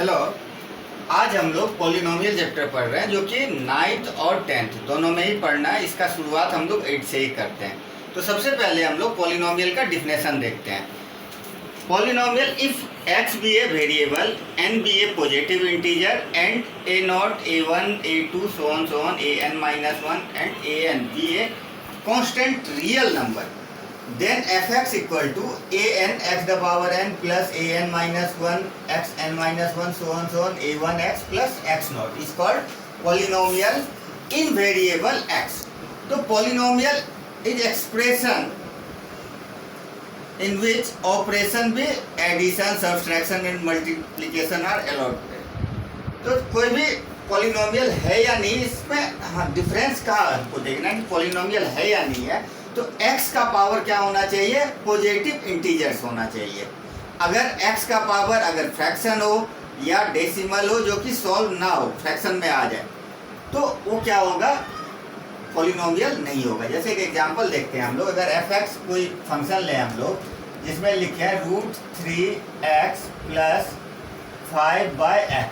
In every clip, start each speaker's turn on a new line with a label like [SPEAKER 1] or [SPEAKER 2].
[SPEAKER 1] Hello. आज हम लोग पॉलिनोमियल चैप्टर पढ़ रहे हैं जो कि 9th और 10th दोनों में ही पढ़ना है। इसका शुरुआत हम लोग 8 से ही करते हैं। तो सबसे पहले हम लोग पॉलिनोमियल का डिफिनेशन देखते हैं। Polynomial if x be a variable, n be a positive integer and a not a1 a2 so on an-1 and an be a constant real number, then fx equal to an x the power n plus an minus 1 x n minus 1 so on a1 x plus x naught is called polynomial in variable x. तो polynomial is expression in which operation भी addition, subtraction and multiplication are allowed. तो कोई भी polynomial है या नहीं, इसमें हाँ डिफरेंस का हमको देखना है कि polynomial है या नहीं है। तो x का पावर क्या होना चाहिए? पॉजिटिव इंटीजर्स होना चाहिए। अगर x का पावर अगर फ्रैक्शन हो या डेसिमल हो जो कि सॉल्व ना हो, फ्रैक्शन में आ जाए, तो वो क्या होगा? पॉलिनोमियल नहीं होगा। जैसे एक एग्जांपल देखते हैं हम लोग। अगर fx कोई फंक्शन ले हम लोग जिसमें लिखे हैं √3x प्लस 5/x।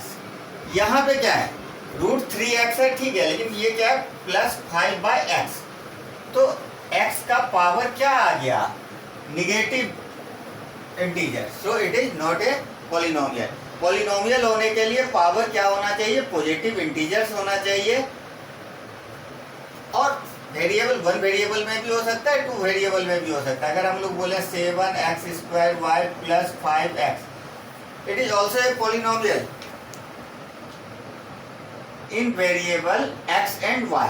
[SPEAKER 1] यहाँ पे क्या है? √3x है, ठीक है, लेकिन ये क्या है? Plus 5/x। तो x का पावर क्या आ गया? Negative integer, so it is not a polynomial. Polynomial होने के लिए पावर क्या होना चाहिए? पॉजिटिव इंटीजर्स होना चाहिए। और वेरिएबल, वन वेरिएबल में भी हो सकता है, टू वेरिएबल में भी हो सकता है। अगर हम लोग बोले 7x² y plus 5x, it is also a polynomial in variable x and y,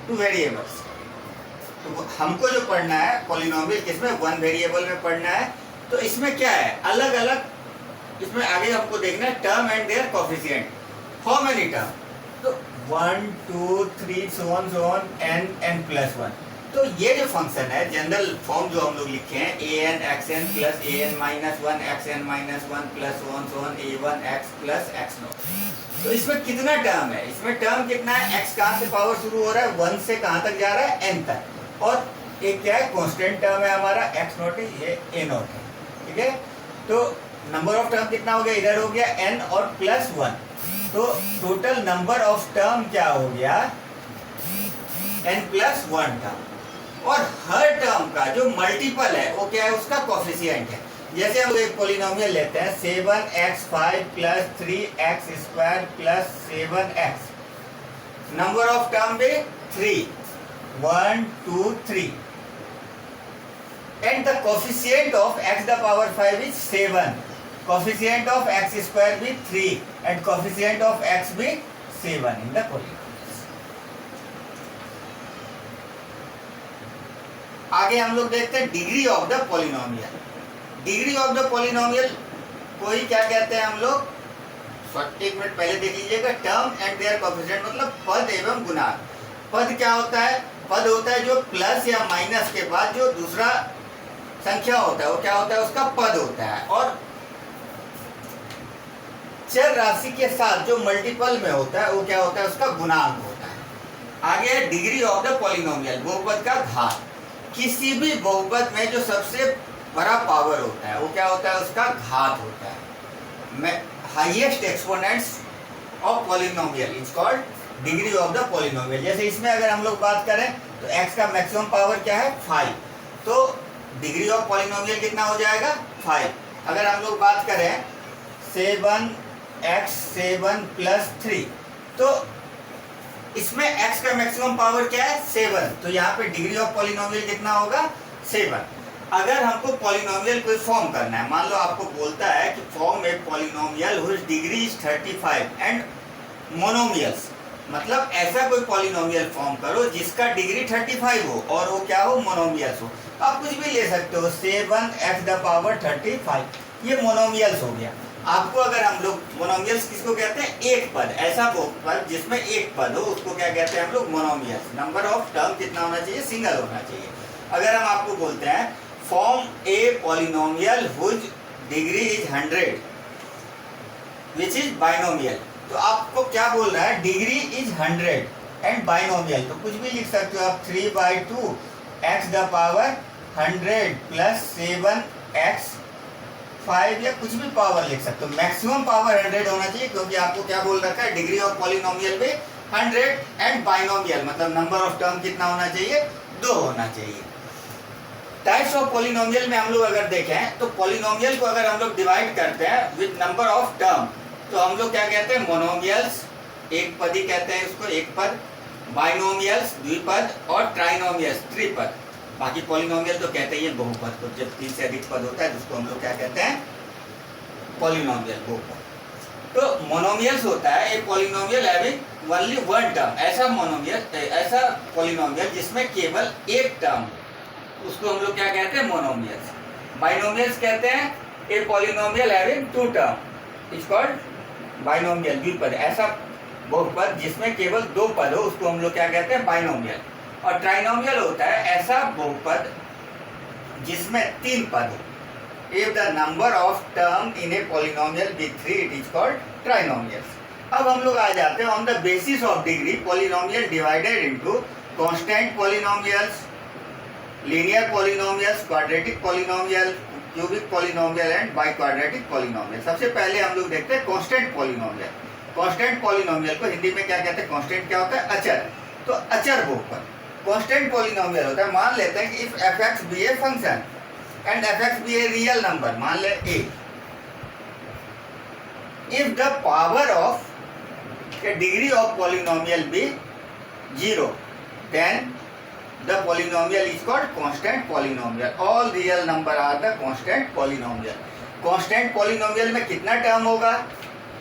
[SPEAKER 1] two variables. तो हमको जो पढ़ना है पॉलिनोमियल किसमें? वन वेरिएबल में पढ़ना है। तो इसमें क्या है? अलग अलग, इसमें आगे हमको देखना है term and their coefficient. How many term? तो 1 2 3 so on n प्लस 1। तो ये जो फंक्शन है, जनरल फॉर्म जो हम लोग लिखे हैं an xn plus an minus 1 xn minus 1 plus so on a1 x plus x not. तो इसमें कितना टर्म है? इसमें टर्म कितना है? x कहाँ से पावर शुरू हो रहा है? 1 से कहाँ तक जा रहा है? n तक। और एक क्या है? कांस्टेंट टर्म है हमारा x नॉट है, ये a नॉट है, ठीक है। तो नंबर ऑफ टर्म कितना हो गया? इधर हो गया n और प्लस 1। तो टोटल नंबर ऑफ टर्म क्या हो गया? n plus 1 term. और हर टर्म का जो मल्टीपल है वो क्या है? उसका कोएफिशिएंट है। जैसे हम एक पॉलिनोमियल लेते हैं 7x5 plus 3x² plus 7x, number of term भी 3, 1 2 3, and the coefficient of x the power 5 is 7, coefficient of x² भी 3 and coefficient of x भी 7 in the polynomials। आगे हम लोग देखते हैं degree of the polynomial. Degree of the polynomial कोई क्या कहते हैं हम लोग? एक मिनट पहले देख लीजिएगा। टर्म एंड देयर कोएफिशिएंट मतलब पद एवं गुणांक। पद क्या होता है? पद होता है जो प्लस या माइनस के बाद जो दूसरा संख्या होता है वो क्या होता है? उसका पद होता है। और चर राशि के साथ जो मल्टीपल में होता है वो क्या होता है? उसका गुणांक होता है। आगे है डिग्री ऑफ द पॉलिनोमियल, बहुपद का घात। किसी भी बहुपद में जो सबसे बड़ा पावर होता है वो क्या होता है? उसका घात होता है। Highest exponents of polynomial is called degree of the polynomial. जैसे इसमें अगर हम लोग बात करें तो x का मैक्सिमम पावर क्या है? 5। तो डिग्री ऑफ पॉलिनोमियल कितना हो जाएगा? 5। अगर हम लोग बात करें 7x7 प्लस 3, तो इसमें x का मैक्सिमम पावर क्या है? 7। तो यहाँ पे डिग्री ऑफ पॉलिनोमियल कितना होगा? 7। अगर हमको पॉलिनोमियल कोई फॉर्म करना है, मान लो आपको बोलता है कि form a polynomial which degree is 35 and monomials, मतलब ऐसा कोई पॉलिनोमियल फॉर्म करो जिसका डिग्री 35 हो और वो क्या हो? मोनोमियल्स हो। तो आप कुछ भी ले सकते हो, 7x द पावर 35, ये मोनोमियल्स हो गया। आपको अगर हम लोग मोनोमियल्स किसको कहते हैं? एक पद, ऐसा पद जिसमें एक पद हो उसको क्या कहते हैं हम लोग? मोनोमियल्स। नंबर ऑफ टर्म कितना होना चाहिए? सिंगल होना चाहिए। अगर हम आपको बोलते हैं form a polynomial which degree is 100 which is binomial, तो आपको क्या बोल रहा है? Degree is 100 and binomial. तो कुछ भी लिख सकते हो आप, 3/2 x the power 100 plus 7x 5 या कुछ भी पावर लिख सकते हो, मैक्सिमम पावर 100 होना चाहिए, क्योंकि आपको क्या बोल रखा है, डिग्री ऑफ पॉलिनोमियल में 100 एंड बाइनोमियल मतलब नंबर ऑफ टर्म कितना होना चाहिए, 2 होना चाहिए। टाइप्स ऑफ पॉलिनोमियल में हम लोग अगर देखें तो पॉलिनोमियल को अगर हम लोग डिवाइड करते हैं विद नंबर ऑफ टर्म तो हम लोग क्या कहते हैं, मोनोमियल्स, एक पदी कहते हैं उसको, एक पद, बाइनोमियल्स द्विपद और ट्राइनोमियल्स त्रिपद। बाकी पॉलिनोमियल तो कहते हैं बहुपद को, जब 3 से अधिक पद होता है जिसको हम लोग क्या कहते हैं, पॉलिनोमियल, बहुपद। तो मोनोमियल्स होता है ए polynomial having only one term, ऐसा मोनोमियल, ऐसा पॉलिनोमियल जिसमें केवल एक टर्म, उसको हम लोग क्या कहते हैं, मोनोमियल्स। बाइनोमियल्स कहते हैं a polynomial having 2 term is called binomial, द्विपद, ऐसा बहुपद जिसमें केवल 2 पद हो उसको हम लोग क्या कहते हैं, बाइनोमियल। और ट्राइनोमियल होता है ऐसा बहुपद जिसमें 3 पद हो। If the number of term in a polynomial be 3 it is called trinomials. अब हम लोग आ जाते हैं on the basis of degree polynomial divided into constant polynomials, linear polynomials, quadratic polynomial, cubic polynomial and biquadratic polynomial. सबसे पहले हम लोग देखते हैं कांस्टेंट पॉलिनोमियल। कांस्टेंट पॉलिनोमियल को हिंदी में क्या कहते हैं, कांस्टेंट क्या होता है, अचर, तो अचर बहुपद। कांस्टेंट पॉलिनोमियल होता है, मान लेते हैं कि if f(x) be a function and f(x) be a real number, मान ले a, if the power of a degree of polynomial be 0 then the polynomial is called constant polynomial. All real number are the constant polynomial. constant polynomial में कितना term होगा,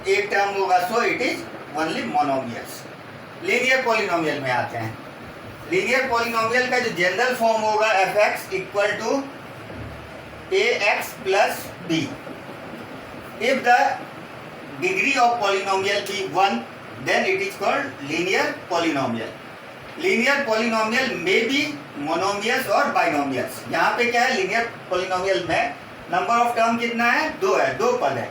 [SPEAKER 1] एक term होगा, so it is only monomials. linear polynomial में आते हैं। linear polynomial का जो जनरल फॉर्म होगा f(x) equal to ax plus b। if the degree of polynomial be 1 then it is called linear polynomial. Linear polynomial में भी monomials और binomials. यहाँ पे क्या है, लीनियर पॉलिनोमियल में नंबर ऑफ टर्म कितना है, 2 है, 2 पद है।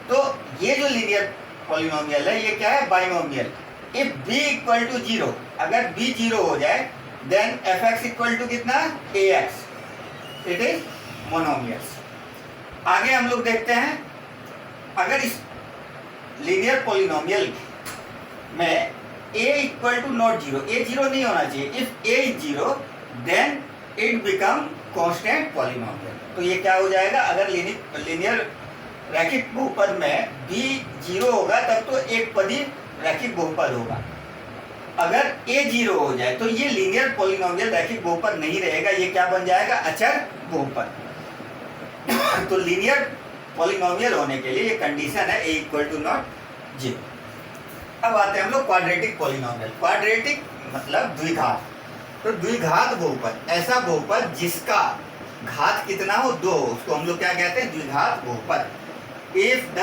[SPEAKER 1] तो ये जो लीनियर पॉलिनोमियल है ये क्या है, binomial. If b equal to 0, अगर b 0 हो जाए देन f(x) इक्वल टू कितना, ax, इट इज मोनोमियल्स। आगे हम लोग देखते हैं, अगर इस लीनियर पॉलिनोमियल में a equal to not 0, a 0 नहीं होना चाहिए, if a is 0 then it become constant polynomial. तो ये क्या हो जाएगा, अगर लीनियर रैखिक बहुपद में b 0 होगा तब तो एक पदी रैखिक बहुपद होगा। अगर a 0 हो जाए तो ये लीनियर पॉलिनोमियल रैखिक बहुपद नहीं रहेगा, ये क्या बन जाएगा, अचर बहुपद। तो लीनियर पॉलिनोमियल होने के लिए ये कंडीशन है a इक्वल टू नॉट 0। अब आते हैं हम लोग क्वाड्रेटिक पॉलिनोमियल। क्वाड्रेटिक मतलब द्विघात, तो द्विघात बहुपद, ऐसा बहुपद जिसका घात कितना हो, 2, उसको हम लोग क्या कहते हैं, द्विघात बहुपद। If the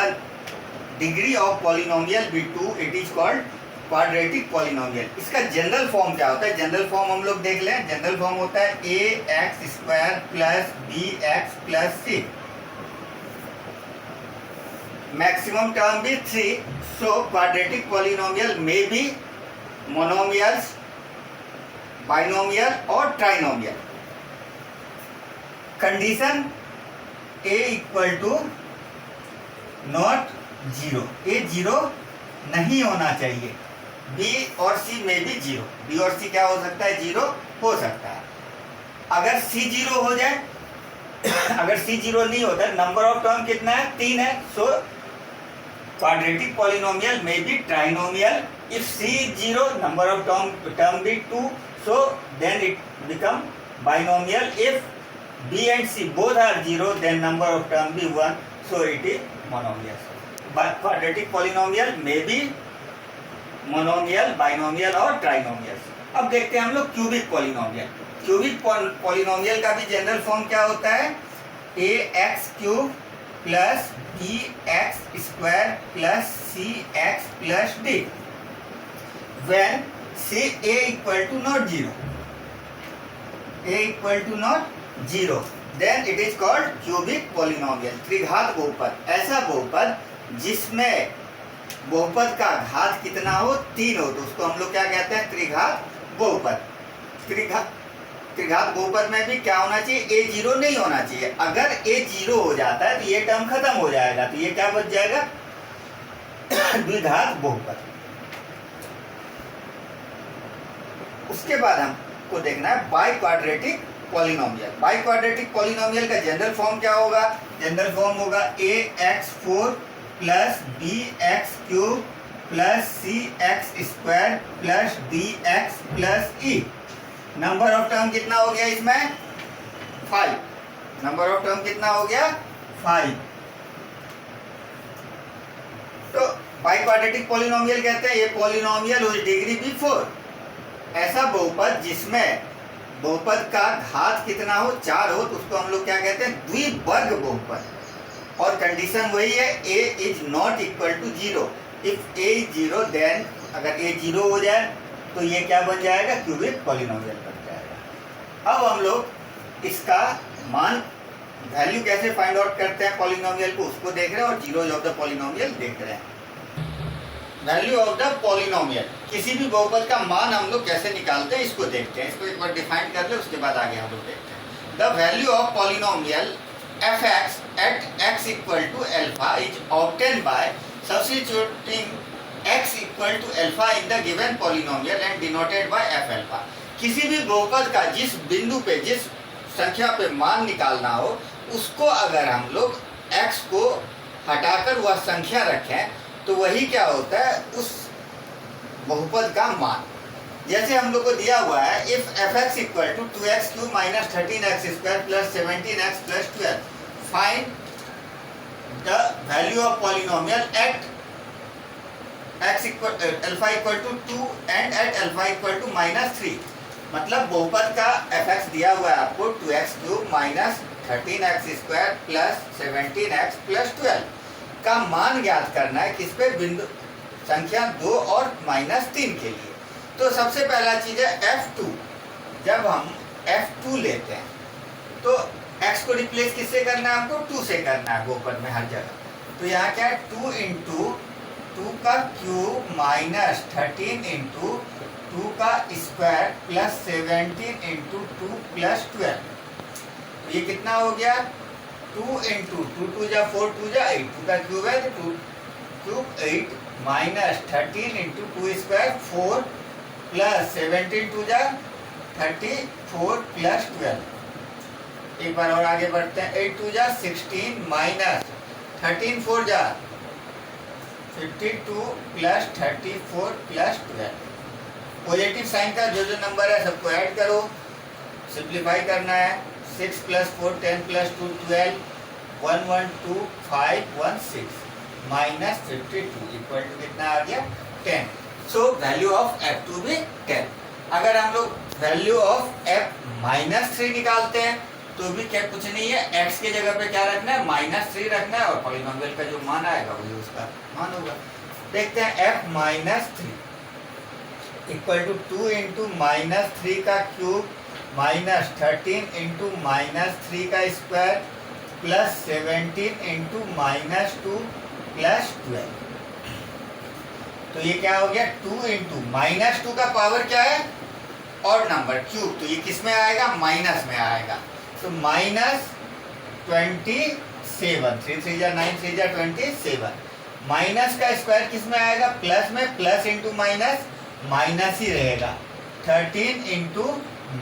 [SPEAKER 1] degree of polynomial be 2 it is called quadratic polynomial. इसका जनरल फॉर्म क्या होता है, जनरल फॉर्म हम लोग देख लें। जनरल फॉर्म होता है ax² plus bx plus c, maximum term भी 3, so quadratic polynomial may be monomials, binomial और trinomial. Condition a equal to not 0, a 0 नहीं होना चाहिए, b और c में भी 0, b और c क्या हो सकता है, 0 हो सकता है। अगर c 0 हो जाए, अगर c 0 नहीं होता, नंबर ऑफ टर्म कितना है, 3 है, so quadratic polynomial may be trinomial. If c is 0, number of term be 2, so then it become binomial. If b and c both are 0, then number of term be 1, so it is monomial. But quadratic polynomial may be monomial, binomial और trinomial. अब देखते हैं हम लोग cubic polynomial. Cubic polynomial का भी general form क्या होता है, ax³ plus bx² plus cx plus d, when c a equal to not 0, a equal to not 0, then it is called cubic polynomial, त्रिघात बहुपद, ऐसा बहुपद जिसमें बहुपद का घात कितना हो, 3 हो, तो उसको हम लोग क्या कहते हैं, त्रिघात बहुपद। त्रिघात बहुपद में भी क्या होना चाहिए, ए जीरो नहीं होना चाहिए। अगर ए जीरो हो जाता है तो ये टर्म खत्म हो जाएगा, तो ये क्या बच जाएगा, द्विघात बहुपद। उसके बाद हमको देखना है by quadratic polynomial. By quadratic polynomial का जनरल फॉर्म क्या होगा, जनरल फॉर्म होगा ax4 plus bx3 plus cx² plus dx plus e। Number of term कितना हो गया इसमें, 5। नंबर ऑफ टर्म कितना हो गया, 5। तो बाई क्वाड्रेटिक पॉलिनोमियल कहते हैं ये पॉलिनोमियल हुई डिग्री भी 4, ऐसा बहुपद जिसमें बहुपद का घात कितना हो, 4 हो, तो उसको हम लोग क्या कहते हैं, द्विवर्ग बहुपद। और कंडीशन वही है, a is not equal to 0। If a is 0 then, अगर a 0 हो जाए तो ये क्या बन जाएगा, क्यूबिक पॉलिनोमियल बन जाएगा। अब हम लोग इसका मान वैल्यू कैसे फाइंड आउट करते हैं पॉलिनोमियल को, उसको देख रहे हैं, और जीरोज ऑफ द पॉलिनोमियल देख रहे हैं। वैल्यू ऑफ द पॉलिनोमियल, किसी भी बहुपद का मान हम लोग कैसे निकालते हैं इसको देखते हैं। इसको एक बार डिफाइन कर ले, उसके बाद आगे हम लोग देखते हैं। The value of polynomial fx at x equal to alpha is obtained by substituting x equal to alpha in the given polynomial and denoted by f alpha। किसी भी बहुपद का जिस बिंदु पे, जिस संख्या पे मान निकालना हो, उसको अगर हम लोग x को हटाकर वह संख्या रखें तो वही क्या होता है, उस बहुपद का मान। जैसे हम लोग को दिया हुआ है, if fx equal to 2x³ minus 13x² plus 17x plus 12, find the value of polynomial at x equal alpha equal to 2 and at alpha equal to minus 3। मतलब बहुपद का fx दिया हुआ है आपको 2x³ minus 13x² plus 17x plus 12 का मान ज्ञात करना है, किस पे, बिंदु संख्या 2 और माइनस 3 के लिए। तो सबसे पहला चीज है f2। जब हम f2 लेते हैं तो x को रिप्लेस किससे करना है, हमको 2 से करना है बहुपद में हर जगह। तो यहाँ क्या है, 2 इंटू 2 का क्यूब माइनस 13 इंटू 2 का स्क्वायर प्लस 17 इंटू 2 प्लस 12। ये कितना हो गया, 2 इंटू 2 2 जा 4 2 जा 8, 2 का क्यूब है तो 2 cube 8 minus 13 into 2 square 4 plus 17 2 जा 34 प्लस 12। एक बार और आगे बढ़ते हैं, 8 2 जा 16 माइनस 13 4 जा 52 प्लस 34 प्लस 12। पॉजिटिव साइन का जो जो नंबर है सबको ऐड करो, सिंप्लीफाई करना है। 6 plus 4 10 plus 2 12, 1 1 2 5 1 6 minus 52 equal to कितना आ गया, 10। सो वैल्यू ऑफ f2 भी 10। अगर हम लोग वैल्यू ऑफ f माइनस 3 निकालते हैं तो भी क्या कुछ नहीं है, x के जगह पे क्या रखना है, माइनस 3 रखना है, और पॉलिनोमियल का जो मान आएगा वही उसका मान होगा। देखते हैं f minus 3 equal to 2 into minus 3 का क्यूब माइनस 13 इंटू माइनस 3 का square plus 17 into minus 2 plus 12। तो ये क्या हो गया, 2 इंटू माइनस 2 का पावर क्या है, ऑड नंबर क्यूब, तो ये किस में आएगा, माइनस में आएगा। तो माइनस 27, 3 3 जा 9 3 जा 27। माइनस का स्क्वायर किस में आएगा, प्लस में, प्लस इंटू माइनस माइनस ही रहेगा। 13 into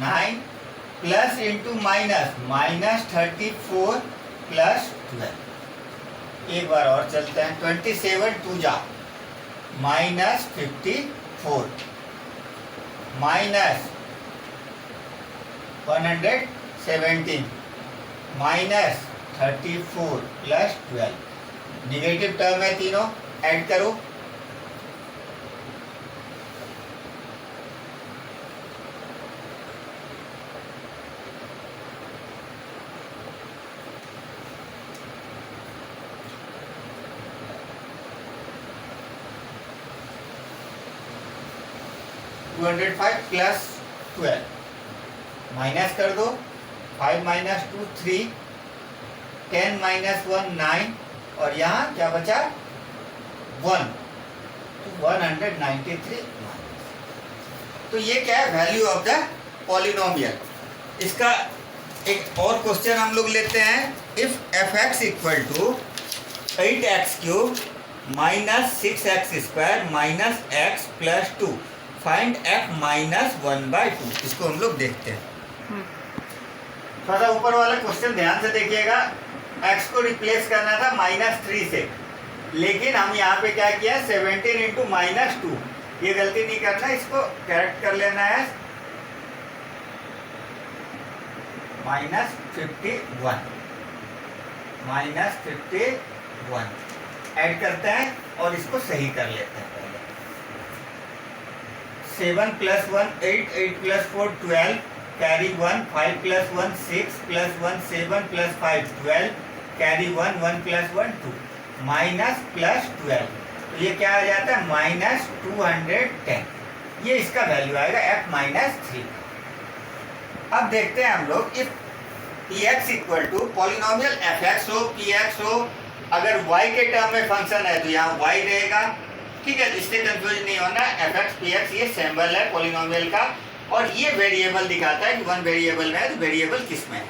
[SPEAKER 1] 9 plus into minus minus 34 plus 12। एक बार और चलते हैं, 27 2 जा minus 54 minus 117 minus 34 plus 12। Negative term है तीनों, ऐड करो। टू 205 प्लस 12 माइनस कर दो, 5 माइनस 2 3, 10 माइनस 1 9, और यहाँ क्या बचा 1, तो 193 माइनस। तो ये क्या है, वैल्यू ऑफ द पॉलिनोमियल। इसका एक और क्वेश्चन हम लोग लेते हैं। If f x equal to 8x³ minus 6x² minus x plus 2 find f minus 1/2। इसको हम लोग देखते हैं। थोड़ा सा ऊपर वाला क्वेश्चन ध्यान से देखिएगा। x को रिप्लेस करना था -3 से, लेकिन हम यहाँ पे क्या किया 17 इंटू -2। ये गलती नहीं करना, इसको करेक्ट कर लेना है -51 ऐड करते हैं और इसको सही कर लेते हैं। पहले 7 + 1 8, 8 + 4 12, कैरी 1, 5 + 1 6 + 1 7 + 5 12, कैरी 1, 1 + 1 2, माइनस प्लस 12। तो ये क्या आ जाता है -210। ये इसका वैल्यू आएगा f -3। अब देखते हैं हम लोग, if px equal to polynomial fx हो, px हो, अगर y के टर्म में फंक्शन है तो यहाँ y रहेगा। ठीक है, इससे कंफ्यूज नहीं होना। fx px ये सिंबल है पॉलिनोमियल का, और ये वेरिएबल दिखाता है कि वन वेरिएबल में है तो वेरिएबल किस में है,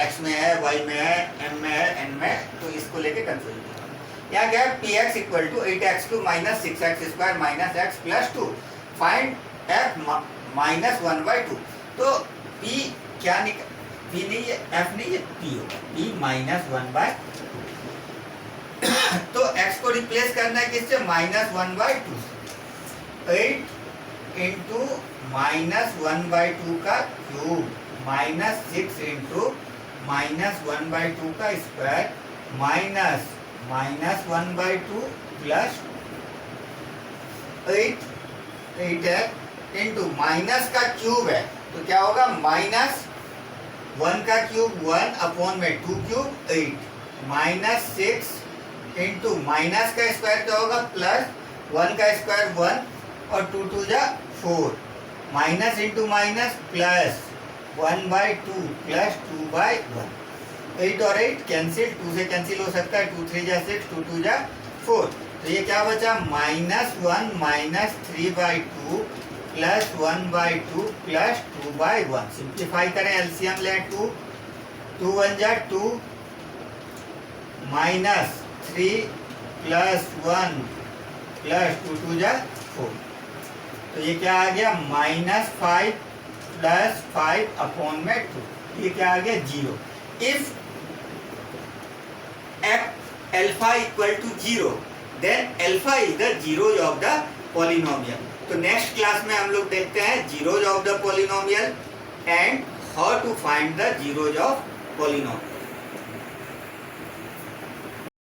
[SPEAKER 1] x में है, y में है, m में है, n में है। तो इसको लेके कंफ्यूज नहीं होना। यहाँ क्या है px equal to 8x³ minus 6x² minus x plus 2 find f minus 1/2। तो p क्या निकल, p नहीं है, f नहीं है, p होगा, p माइनस 1/2। तो x को रिप्लेस करना है किससे, -1/2। 8 इंटू -1/2 का क्यूब माइनस 6 इंटू -1/2 का स्क्वायर माइनस -1/2 प्लस 8 है इंटू माइनस का क्यूब है तो क्या होगा -1 का क्यूब 1/2 8 -6 इंटू माइनस का स्क्वायर क्या होगा प्लस 1 का स्क्वायर 1 और 2 2 जा 4 minus into minus plus 1/2 plus 2/1। 8 और 8 कैंसिल, 2 से कैंसिल हो सकता है, 2 3 जा 6, 2 2 जा 4। तो ये क्या बचा -1 -3/2 प्लस 1/2 प्लस 2/1। सिंप्लीफाई करें, एलसीएम लें 2 2 1 जा 2 -3 प्लस 1 प्लस 2 2 जा 4। तो ये क्या आ गया -5 प्लस 5/2। ये क्या आ गया 0। If f alpha equal to 0 then alpha is the zeros of the polynomial। तो नेक्स्ट क्लास में हम लोग देखते हैं zeros of the polynomial and how to find the zeros of polynomial।